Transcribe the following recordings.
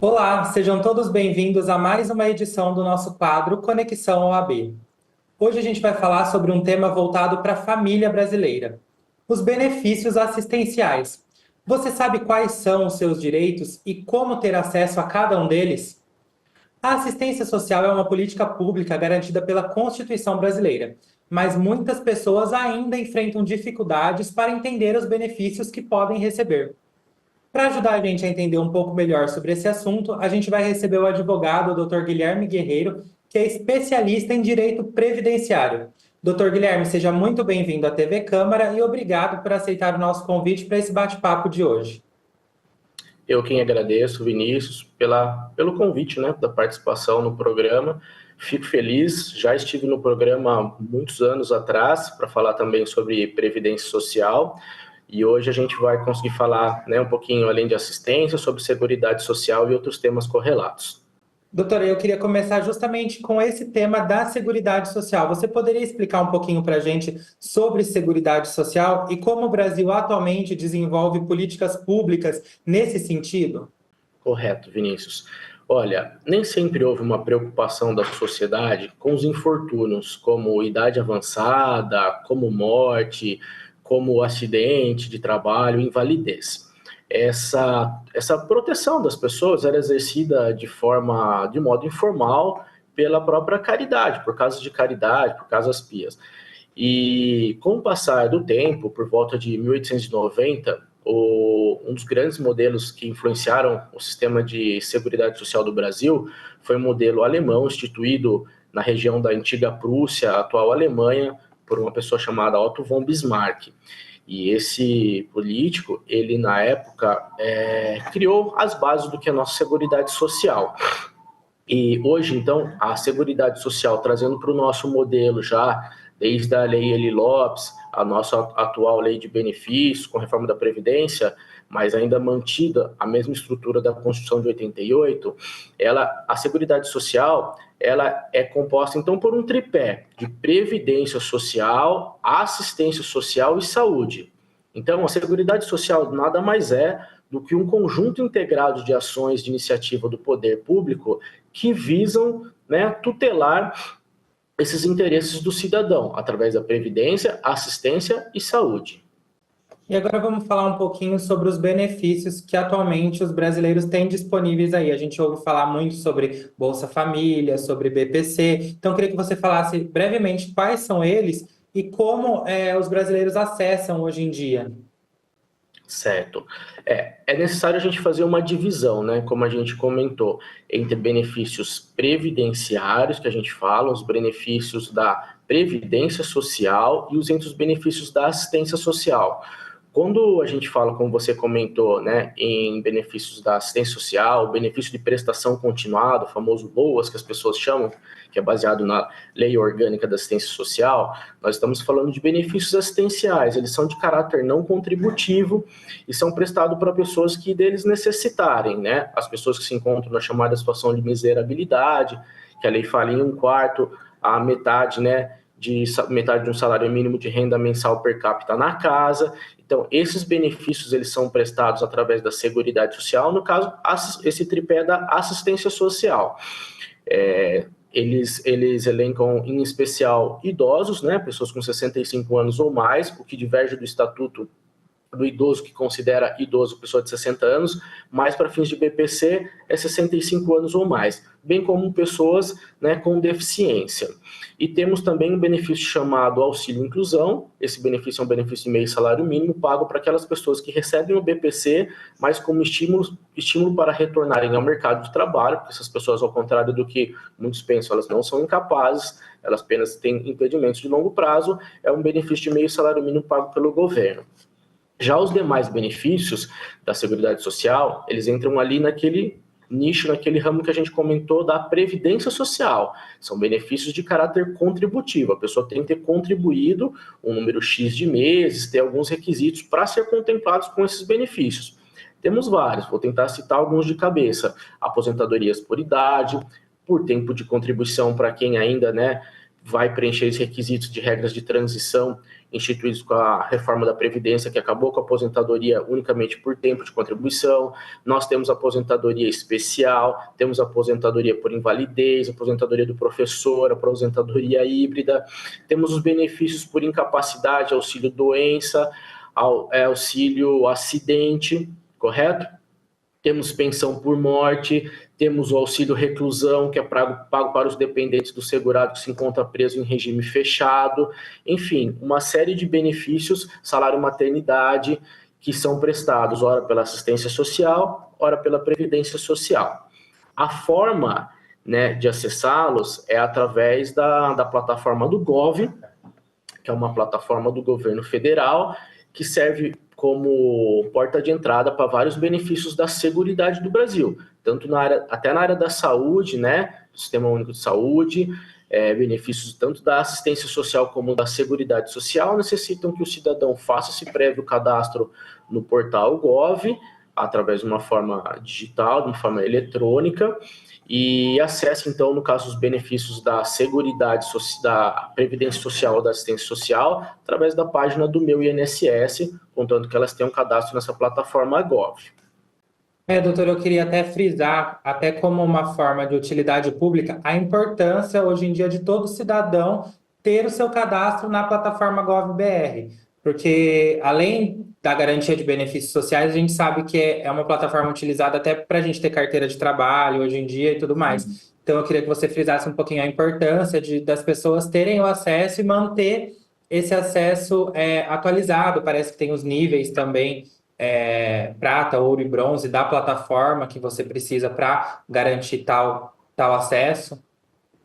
Olá, sejam todos bem-vindos a mais uma edição do nosso quadro Conexão OAB. Hoje a gente vai falar sobre um tema voltado para a família brasileira: os benefícios assistenciais. Você sabe quais são os seus direitos e como ter acesso a cada um deles? A assistência social é uma política pública garantida pela Constituição brasileira, mas muitas pessoas ainda enfrentam dificuldades para entender os benefícios que podem receber. Para ajudar a gente a entender um pouco melhor sobre esse assunto, a gente vai receber o advogado Dr. Guilherme Guerreiro, que é especialista em direito previdenciário. Dr. Guilherme, seja muito bem-vindo à TV Câmara e obrigado por aceitar o nosso convite para esse bate-papo de hoje. Eu quem agradeço, Vinícius, pelo convite, né, da participação no programa. Fico feliz, já estive no programa há muitos anos atrás para falar também sobre previdência social e hoje a gente vai conseguir falar, né, um pouquinho além de assistência, sobre seguridade social e outros temas correlatos. Doutora, eu queria começar justamente com esse tema da Seguridade Social. Você poderia explicar um pouquinho para a gente sobre Seguridade Social e como o Brasil atualmente desenvolve políticas públicas nesse sentido? Correto, Vinícius. Olha, nem sempre houve uma preocupação da sociedade com os infortúnios, como idade avançada, como morte, como acidente de trabalho, invalidez. Essa proteção das pessoas era exercida de modo informal pela própria caridade, por causas de caridade, por causas pias. E com o passar do tempo, por volta de 1890, um dos grandes modelos que influenciaram o sistema de seguridade social do Brasil foi o modelo alemão, instituído na região da antiga Prússia, atual Alemanha, por uma pessoa chamada Otto von Bismarck. E esse político, ele na época criou as bases do que é a nossa seguridade social. E hoje, então, a seguridade social, trazendo para o nosso modelo já, desde a Lei Eli Lopes, a nossa atual lei de benefícios, com reforma da Previdência, mas ainda mantida a mesma estrutura da Constituição de 88, a seguridade social, ela é composta, então, por um tripé de previdência social, assistência social e saúde. Então, a seguridade social nada mais é do que um conjunto integrado de ações de iniciativa do poder público que visam, né, tutelar esses interesses do cidadão, através da previdência, assistência e saúde. E agora vamos falar um pouquinho sobre os benefícios que atualmente os brasileiros têm disponíveis aí. A gente ouve falar muito sobre Bolsa Família, sobre BPC. Então, eu queria que você falasse brevemente quais são eles e como os brasileiros acessam hoje em dia. Certo. É necessário a gente fazer uma divisão, né, como a gente comentou, entre benefícios previdenciários, que a gente fala, os benefícios da previdência social e entre os benefícios da assistência social. Quando a gente fala, como você comentou, né, em benefícios da assistência social, benefício de prestação continuada, o famoso BOAS, que as pessoas chamam, que é baseado na Lei Orgânica da Assistência Social, nós estamos falando de benefícios assistenciais. Eles são de caráter não contributivo e são prestados para pessoas que deles necessitarem, né? As pessoas que se encontram na chamada situação de miserabilidade, que a lei fala em 1/4 a metade, né, metade de um salário mínimo de renda mensal per capita na casa. Então, esses benefícios eles são prestados através da Seguridade Social, no caso, esse tripé da assistência social. Eles elencam, em especial, idosos, né, pessoas com 65 anos ou mais, o que diverge do Estatuto do idoso, que considera idoso pessoa de 60 anos, mas para fins de BPC é 65 anos ou mais, bem como pessoas, né, com deficiência. E temos também um benefício chamado auxílio inclusão. Esse benefício é um benefício de meio salário mínimo pago para aquelas pessoas que recebem o BPC, mas como estímulo para retornarem ao mercado de trabalho, porque essas pessoas, ao contrário do que muitos pensam, elas não são incapazes, elas apenas têm impedimentos de longo prazo. É um benefício de meio salário mínimo pago pelo governo. Já os demais benefícios da Seguridade Social, eles entram ali naquele nicho, naquele ramo que a gente comentou da Previdência Social. São benefícios de caráter contributivo. A pessoa tem que ter contribuído um número X de meses, ter alguns requisitos para ser contemplados com esses benefícios. Temos vários, vou tentar citar alguns de cabeça. Aposentadorias por idade, por tempo de contribuição para quem ainda, né, vai preencher os requisitos de regras de transição instituídos com a reforma da Previdência, que acabou com a aposentadoria unicamente por tempo de contribuição. Nós temos aposentadoria especial, temos aposentadoria por invalidez, aposentadoria do professor, aposentadoria híbrida, temos os benefícios por incapacidade, auxílio doença, auxílio acidente, correto? Temos pensão por morte, temos o auxílio reclusão, que é pago para os dependentes do segurado que se encontra preso em regime fechado. Enfim, uma série de benefícios, salário maternidade, que são prestados, ora pela assistência social, ora pela previdência social. A forma, né, de acessá-los é através da plataforma do Gov, que é uma plataforma do governo federal, que serve como porta de entrada para vários benefícios da Seguridade do Brasil, tanto até na área da saúde, né, do Sistema Único de Saúde, benefícios tanto da assistência social como da Seguridade Social, necessitam que o cidadão faça esse prévio cadastro no portal Gov, através de uma forma digital, de uma forma eletrônica, e acesse, então, no caso, os benefícios da Seguridade, da Previdência Social ou da Assistência Social, através da página do Meu INSS, contanto que elas tenham cadastro nessa plataforma Gov. Doutor, eu queria até frisar, até como uma forma de utilidade pública, a importância, hoje em dia, de todo cidadão ter o seu cadastro na plataforma Gov.br, porque, além da garantia de benefícios sociais, a gente sabe que é uma plataforma utilizada até para a gente ter carteira de trabalho hoje em dia e tudo mais. Então, eu queria que você frisasse um pouquinho a importância das pessoas terem o acesso e manter esse acesso atualizado. Parece que tem os níveis também, prata, ouro e bronze da plataforma que você precisa para garantir tal acesso.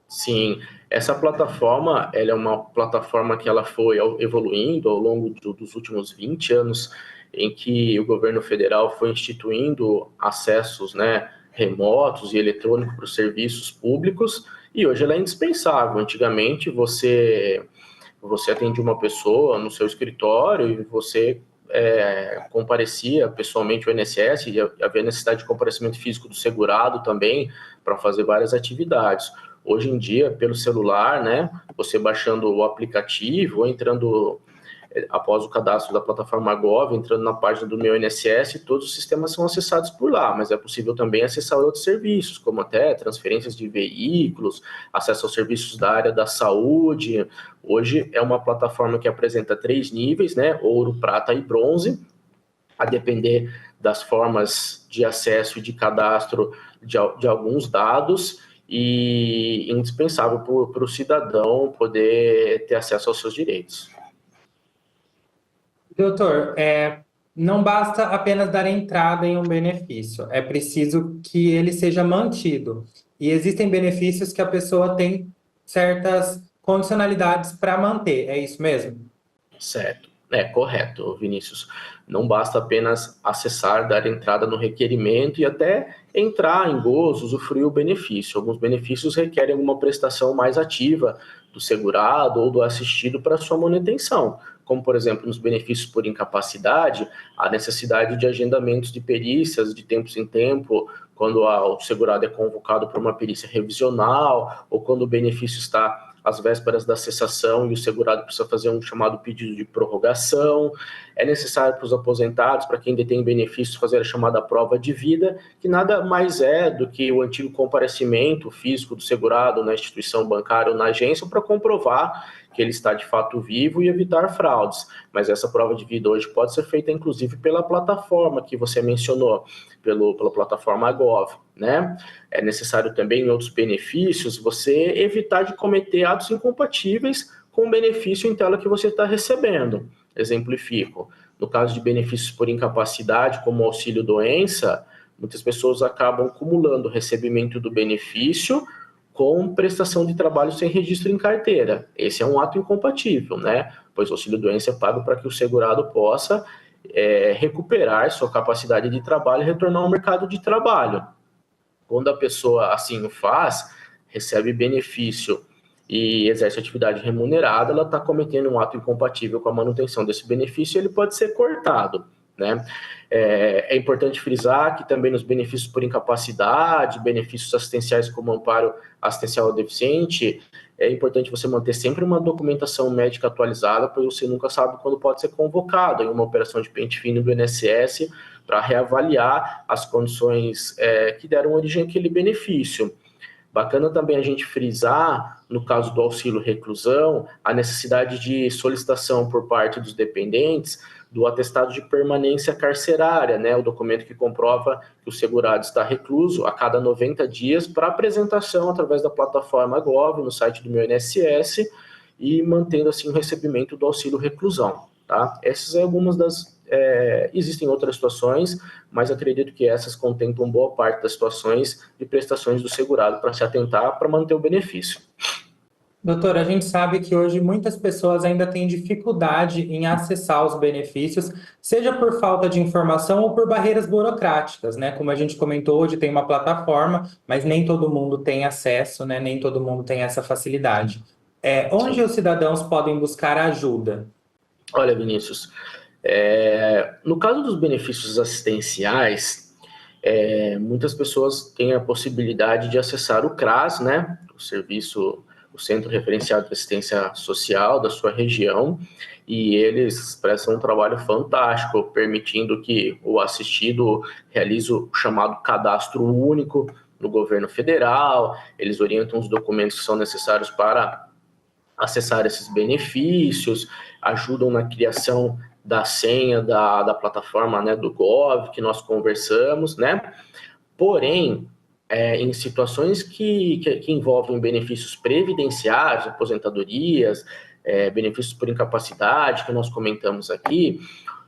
Sim, essa plataforma, ela é uma plataforma que ela foi evoluindo ao longo dos últimos 20 anos, em que o governo federal foi instituindo acessos, né, remotos e eletrônicos para os serviços públicos, e hoje ela é indispensável. Antigamente, você atendia uma pessoa no seu escritório e você comparecia pessoalmente ao INSS, e havia necessidade de comparecimento físico do segurado também, para fazer várias atividades. Hoje em dia, pelo celular, né, você baixando o aplicativo ou entrando, após o cadastro da plataforma Gov, entrando na página do Meu INSS, todos os sistemas são acessados por lá, mas é possível também acessar outros serviços, como até transferências de veículos, acesso aos serviços da área da saúde. Hoje é uma plataforma que apresenta 3 níveis, né, ouro, prata e bronze, a depender das formas de acesso e de cadastro de alguns dados, e indispensável para o cidadão poder ter acesso aos seus direitos. Doutor, não basta apenas dar entrada em um benefício, é preciso que ele seja mantido. E existem benefícios que a pessoa tem certas condicionalidades para manter, é isso mesmo? Certo. Correto, Vinícius. Não basta apenas acessar, dar entrada no requerimento e até entrar em gozo, usufruir o benefício. Alguns benefícios requerem alguma prestação mais ativa do segurado ou do assistido para sua manutenção, como, por exemplo, nos benefícios por incapacidade, a necessidade de agendamentos de perícias de tempos em tempo, quando o segurado é convocado para uma perícia revisional, ou quando o benefício está às vésperas da cessação e o segurado precisa fazer um chamado pedido de prorrogação. É necessário para os aposentados, para quem detém benefícios, fazer a chamada prova de vida, que nada mais é do que o antigo comparecimento físico do segurado na instituição bancária ou na agência para comprovar que ele está de fato vivo e evitar fraudes. Mas essa prova de vida hoje pode ser feita inclusive pela plataforma que você mencionou, pela plataforma Gov, né? É necessário também, em outros benefícios, você evitar de cometer atos incompatíveis com o benefício em tela que você está recebendo. Exemplifico, no caso de benefícios por incapacidade, como auxílio doença, muitas pessoas acabam acumulando o recebimento do benefício com prestação de trabalho sem registro em carteira. Esse é um ato incompatível, né? Pois o auxílio doença é pago para que o segurado possa recuperar sua capacidade de trabalho e retornar ao mercado de trabalho. Quando a pessoa assim o faz, recebe benefício e exerce atividade remunerada, ela está cometendo um ato incompatível com a manutenção desse benefício e ele pode ser cortado, né? É importante frisar que também nos benefícios por incapacidade, benefícios assistenciais como amparo assistencial ao deficiente, é importante você manter sempre uma documentação médica atualizada, pois você nunca sabe quando pode ser convocado em uma operação de pente fino do INSS para reavaliar as condições que deram origem àquele benefício. Bacana também a gente frisar, no caso do auxílio reclusão, a necessidade de solicitação por parte dos dependentes do atestado de permanência carcerária, né, o documento que comprova que o segurado está recluso a cada 90 dias para apresentação através da plataforma Gov, no site do meu INSS, e mantendo assim o recebimento do auxílio reclusão. Tá? Essas são algumas das... existem outras situações, mas acredito que essas contemplam boa parte das situações e prestações do segurado para se atentar para manter o benefício. Doutor, a gente sabe que hoje muitas pessoas ainda têm dificuldade em acessar os benefícios, seja por falta de informação ou por barreiras burocráticas, né? Como a gente comentou, hoje tem uma plataforma, mas nem todo mundo tem acesso, né? Nem todo mundo tem essa facilidade. Onde Sim. os cidadãos podem buscar ajuda? Olha, Vinícius, no caso dos benefícios assistenciais, muitas pessoas têm a possibilidade de acessar o CRAS, né? O Centro Referenciado de Assistência Social da sua região, e eles prestam um trabalho fantástico, permitindo que o assistido realize o chamado cadastro único no governo federal. Eles orientam os documentos que são necessários para acessar esses benefícios, ajudam na criação da senha da plataforma, né, do Gov, que nós conversamos, né? Porém, em situações que envolvem benefícios previdenciários, aposentadorias, benefícios por incapacidade, que nós comentamos aqui,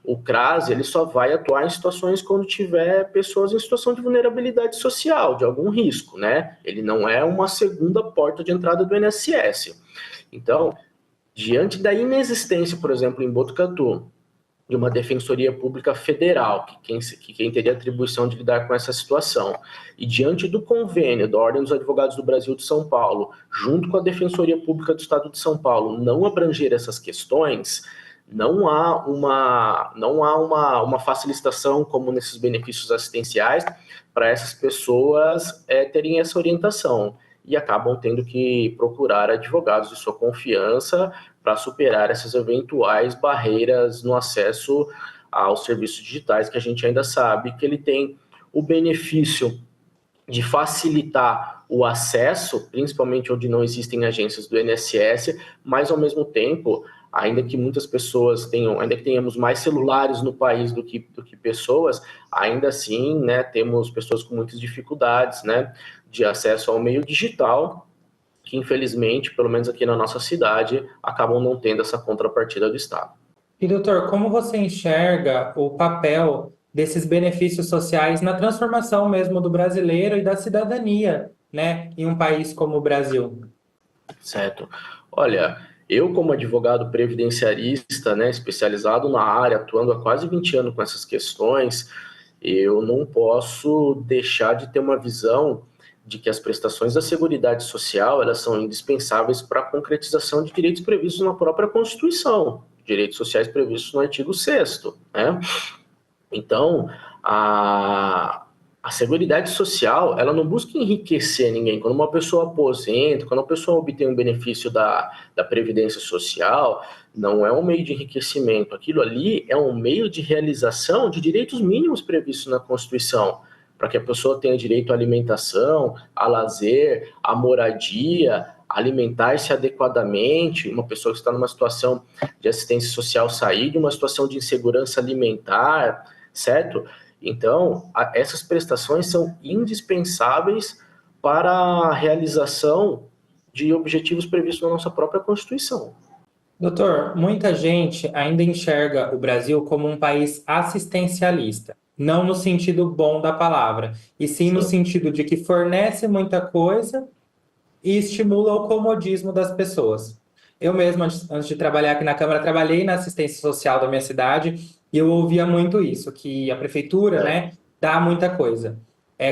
o CRAS ele só vai atuar em situações quando tiver pessoas em situação de vulnerabilidade social, de algum risco, né? Ele não é uma segunda porta de entrada do INSS. Então, diante da inexistência, por exemplo, em Botucatu, de uma Defensoria Pública Federal, que quem teria atribuição de lidar com essa situação, e diante do convênio da Ordem dos Advogados do Brasil de São Paulo, junto com a Defensoria Pública do Estado de São Paulo, não abranger essas questões, não há uma facilitação como nesses benefícios assistenciais para essas pessoas terem essa orientação, e acabam tendo que procurar advogados de sua confiança para superar essas eventuais barreiras no acesso aos serviços digitais, que a gente ainda sabe que ele tem o benefício de facilitar o acesso, principalmente onde não existem agências do INSS, mas ao mesmo tempo, ainda que muitas pessoas ainda que tenhamos mais celulares no país do que pessoas, ainda assim, né, temos pessoas com muitas dificuldades, né, de acesso ao meio digital, que infelizmente, pelo menos aqui na nossa cidade, acabam não tendo essa contrapartida do Estado. E, doutor, como você enxerga o papel desses benefícios sociais na transformação mesmo do brasileiro e da cidadania, né, em um país como o Brasil? Certo. Olha, eu como advogado previdenciarista, né, especializado na área, atuando há quase 20 anos com essas questões, eu não posso deixar de ter uma visão de que as prestações da Seguridade Social elas são indispensáveis para a concretização de direitos previstos na própria Constituição, direitos sociais previstos no artigo 6º, né? Então, a Seguridade Social, ela não busca enriquecer ninguém. Quando uma pessoa aposenta, quando uma pessoa obtém um benefício da Previdência Social, não é um meio de enriquecimento. Aquilo ali é um meio de realização de direitos mínimos previstos na Constituição, para que a pessoa tenha direito à alimentação, a lazer, à moradia, alimentar-se adequadamente, uma pessoa que está numa situação de assistência social sair de uma situação de insegurança alimentar, certo? Então, essas prestações são indispensáveis para a realização de objetivos previstos na nossa própria Constituição. Doutor, muita gente ainda enxerga o Brasil como um país assistencialista, não no sentido bom da palavra, e sim no sentido de que fornece muita coisa e estimula o comodismo das pessoas. Eu mesmo, antes de trabalhar aqui na Câmara, trabalhei na assistência social da minha cidade e eu ouvia muito isso, que a prefeitura, né, dá muita coisa.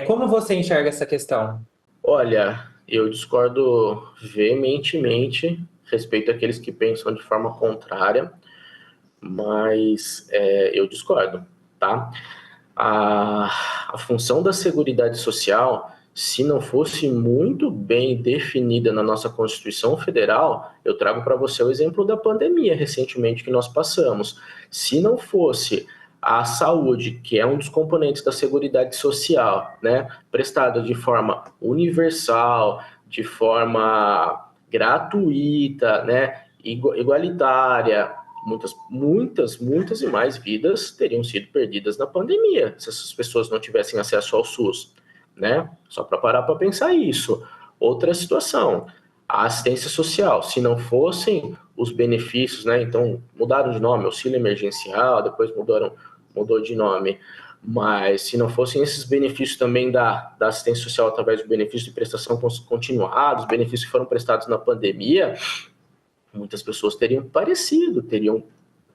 Como você enxerga essa questão? Olha, eu discordo veementemente respeito àqueles que pensam de forma contrária, mas eu discordo. tá? A função da Seguridade Social, se não fosse muito bem definida na nossa Constituição Federal, eu trago para você o exemplo da pandemia recentemente que nós passamos. Se não fosse a saúde, que é um dos componentes da Seguridade Social, né, prestada de forma universal, de forma gratuita, né, igualitária, muitas e mais vidas teriam sido perdidas na pandemia se essas pessoas não tivessem acesso ao SUS, né? Só para parar para pensar isso. Outra situação, a assistência social, se não fossem os benefícios, né? Então mudaram de nome, auxílio emergencial, depois mudou de nome, mas se não fossem esses benefícios também da assistência social através do benefício de prestação continuada, os benefícios que foram prestados na pandemia, muitas pessoas teriam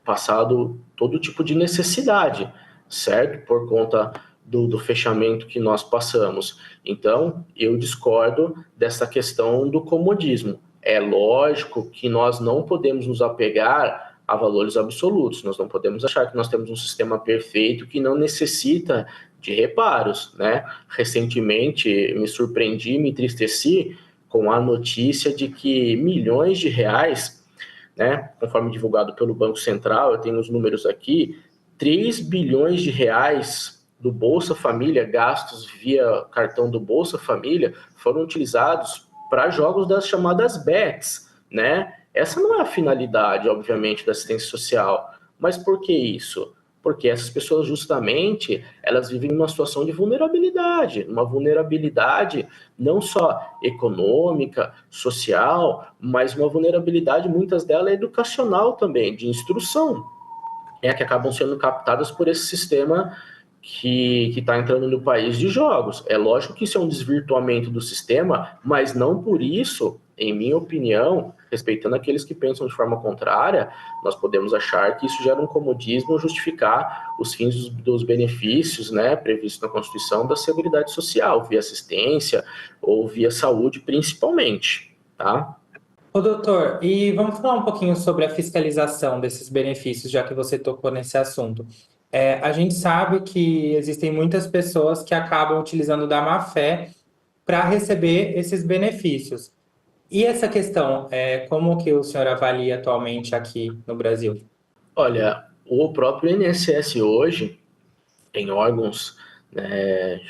passado todo tipo de necessidade, certo? Por conta do fechamento que nós passamos. Então, eu discordo dessa questão do comodismo. É lógico que nós não podemos nos apegar a valores absolutos, nós não podemos achar que nós temos um sistema perfeito que não necessita de reparos, né? Recentemente, me surpreendi, me entristeci com a notícia de que milhões de reais, né, conforme divulgado pelo Banco Central, eu tenho os números aqui, 3 bilhões de reais do Bolsa Família, gastos via cartão do Bolsa Família, foram utilizados para jogos das chamadas bets, né? Essa não é a finalidade, obviamente, da assistência social. Mas por que isso? Porque essas pessoas, justamente, elas vivem numa situação de vulnerabilidade, uma vulnerabilidade não só econômica, social, mas uma vulnerabilidade, muitas delas, educacional também, de instrução, que acabam sendo captadas por esse sistema que está entrando no país de jogos. É lógico que isso é um desvirtuamento do sistema, mas não por isso, em minha opinião, respeitando aqueles que pensam de forma contrária, nós podemos achar que isso gera um comodismo justificar os fins dos benefícios, né, previstos na Constituição da Seguridade Social, via assistência ou via saúde principalmente, tá? Ô, doutor, e vamos falar um pouquinho sobre a fiscalização desses benefícios, já que você tocou nesse assunto. A gente sabe que existem muitas pessoas que acabam utilizando da má-fé para receber esses benefícios. E essa questão, como que o senhor avalia atualmente aqui no Brasil? Olha, o próprio INSS hoje tem órgãos, né,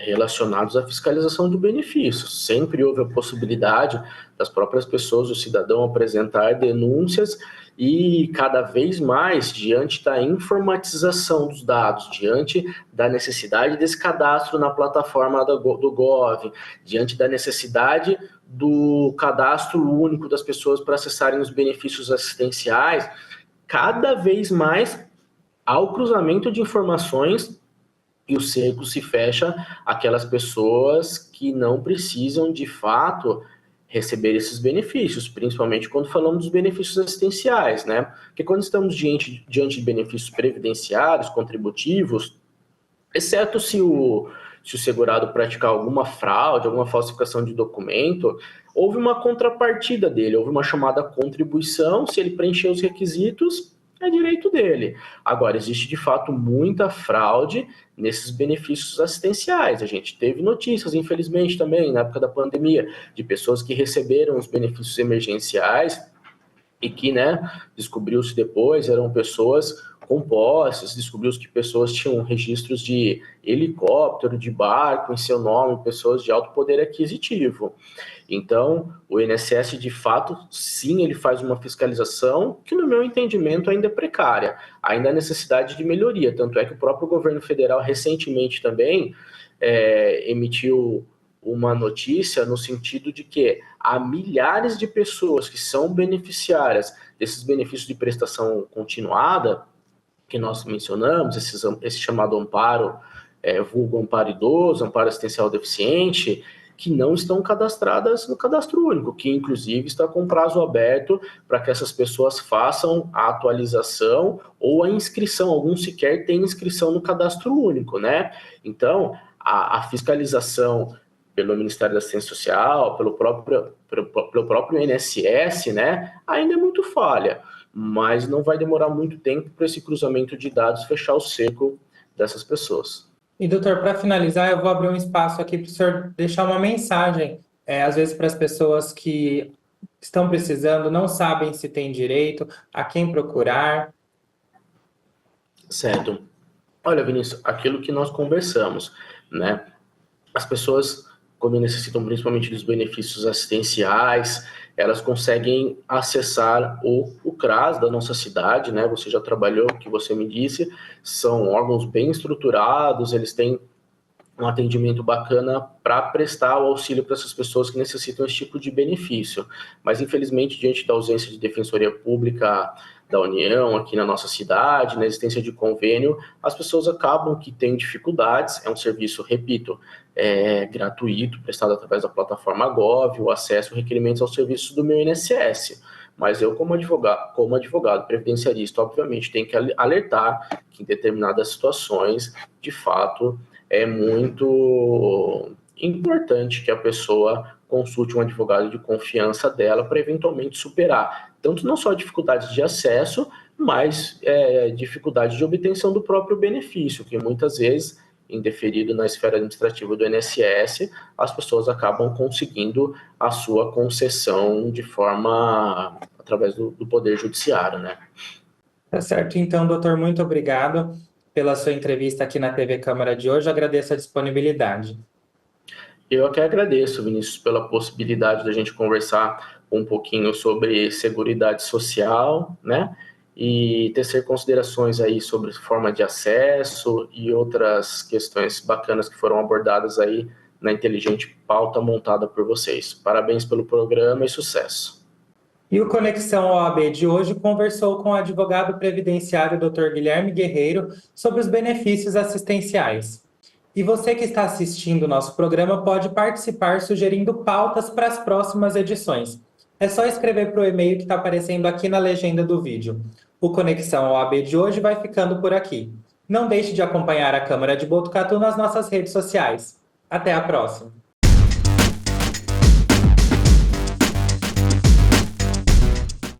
relacionados à fiscalização do benefício. Sempre houve a possibilidade das próprias pessoas, o cidadão, apresentar denúncias e cada vez mais, diante da informatização dos dados, diante da necessidade desse cadastro na plataforma do Gov, diante da necessidade do cadastro único das pessoas para acessarem os benefícios assistenciais, cada vez mais há o cruzamento de informações e o cerco se fecha aquelas pessoas que não precisam, de fato, receber esses benefícios, principalmente quando falamos dos benefícios assistenciais, né? Porque quando estamos diante de benefícios previdenciários, contributivos, exceto se o segurado praticar alguma fraude, alguma falsificação de documento, houve uma contrapartida dele, houve uma chamada contribuição, se ele preencher os requisitos, é direito dele. Agora, existe de fato muita fraude nesses benefícios assistenciais. A gente teve notícias, infelizmente, também, na época da pandemia, de pessoas que receberam os benefícios emergenciais e que, né, descobriu-se depois, eram pessoas com posses, descobriu-se que pessoas tinham registros de helicóptero, de barco em seu nome, pessoas de alto poder aquisitivo. Então, o INSS, de fato, sim, ele faz uma fiscalização que, no meu entendimento, ainda é precária. Ainda há necessidade de melhoria. Tanto é que o próprio governo federal, recentemente também, emitiu uma notícia no sentido de que há milhares de pessoas que são beneficiárias desses benefícios de prestação continuada, que nós mencionamos, esse chamado amparo, vulgo amparo idoso, amparo assistencial deficiente, que não estão cadastradas no cadastro único, que inclusive está com prazo aberto para que essas pessoas façam a atualização ou a inscrição. Alguns sequer têm inscrição no cadastro único, né? Então, a fiscalização pelo Ministério da Assistência Social, pelo próprio INSS, né, ainda é muito falha, mas não vai demorar muito tempo para esse cruzamento de dados fechar o cerco dessas pessoas. E, doutor, para finalizar, eu vou abrir um espaço aqui para o senhor deixar uma mensagem, às vezes para as pessoas que estão precisando, não sabem se tem direito, a quem procurar. Certo. Olha, Vinícius, aquilo que nós conversamos, né? As pessoas, quando necessitam principalmente dos benefícios assistenciais, elas conseguem acessar o CRAS da nossa cidade, né? Você já trabalhou, que você me disse, são órgãos bem estruturados, eles têm um atendimento bacana para prestar o auxílio para essas pessoas que necessitam esse tipo de benefício. Mas, infelizmente, diante da ausência de defensoria pública da União aqui na nossa cidade, na existência de convênio, as pessoas acabam que têm dificuldades. É um serviço, repito, gratuito, prestado através da plataforma Gov, o acesso a requerimentos aos serviços do meu INSS. Mas eu, como advogado previdenciarista, obviamente, tenho que alertar que em determinadas situações, de fato, é muito importante que a pessoa consulte um advogado de confiança dela para eventualmente superar, tanto não só dificuldades de acesso, mas dificuldade de obtenção do próprio benefício, que muitas vezes, indeferido na esfera administrativa do INSS, as pessoas acabam conseguindo a sua concessão de forma através do Poder Judiciário, né? Tá certo, então, doutor, muito obrigado pela sua entrevista aqui na TV Câmara de hoje. Eu agradeço a disponibilidade. Eu que agradeço, Vinícius, pela possibilidade da gente conversar um pouquinho sobre seguridade social, né? E tecer considerações aí sobre forma de acesso e outras questões bacanas que foram abordadas aí na inteligente pauta montada por vocês. Parabéns pelo programa e sucesso. E o Conexão OAB de hoje conversou com o advogado previdenciário Dr. Guilherme Guerreiro sobre os benefícios assistenciais. E você que está assistindo o nosso programa pode participar sugerindo pautas para as próximas edições. É só escrever para o e-mail que está aparecendo aqui na legenda do vídeo. O Conexão OAB de hoje vai ficando por aqui. Não deixe de acompanhar a Câmara de Botucatu nas nossas redes sociais. Até a próxima!